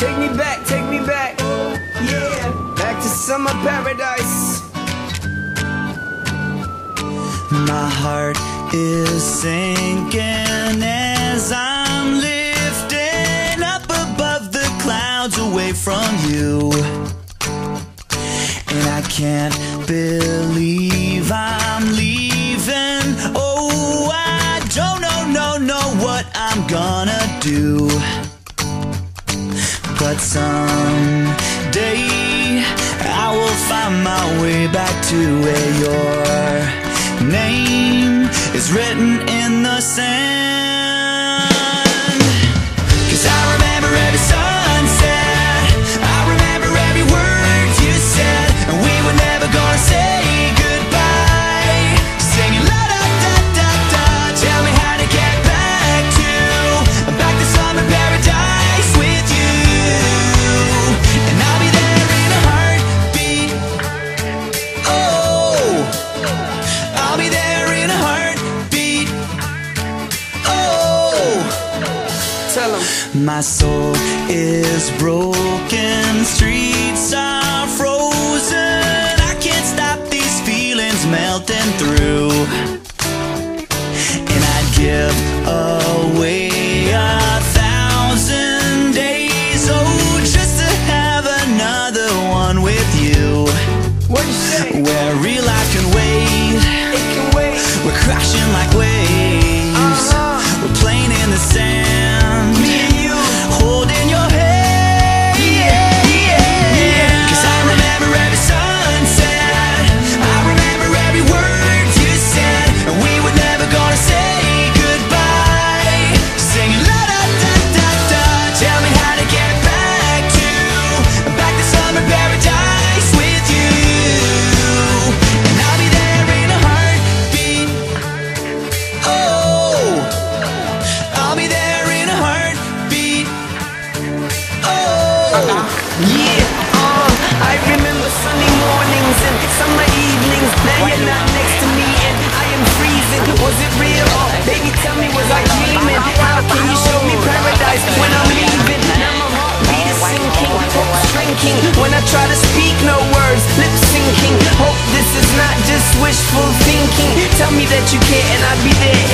take me back, yeah, back to summer paradise. My heart is sinking as I'm lifting up above the clouds away from you. And I can't believe I'm leaving. Oh, I don't know what I'm gonna do. But someday I will find my way back to where your name is written in the sand. 'Cause I remember every sunset, I remember every word you said, and we were never gonna say goodbye. Singing la da da da da, tell me how to get back to summer paradise with you. And I'll be there in a heartbeat. Oh, I'll be there in a heartbeat. Oh, Tell 'em. my soul is broken, streets are frozen. I can't stop these feelings melting through. And I'd give away 1,000 days, oh, just to have another one with you. What you say? Where real life can wait, It can wait. we're crashing like waves. We're playing in the sand, Me and you. holding your hand. Yeah. 'Cause I remember every sunset, I remember every word you said, and we were never gonna say goodbye. Singing la da da da da, tell me how to get back to summer paradise with you. And I'll be there in a heartbeat. Oh, I'll be there in a heartbeat. Oh, Yeah, I remember sunny mornings and summer evenings. Now you're not next to me and I am freezing. Was it real? Oh, baby, tell me, was I dreaming? How can you show me paradise when I'm leaving? Now my heartbeat is sinking, hope shrinking. When I try to speak, no words, lip syncing. Hope this is not just wishful thinking. Tell me that you care and I'll be there.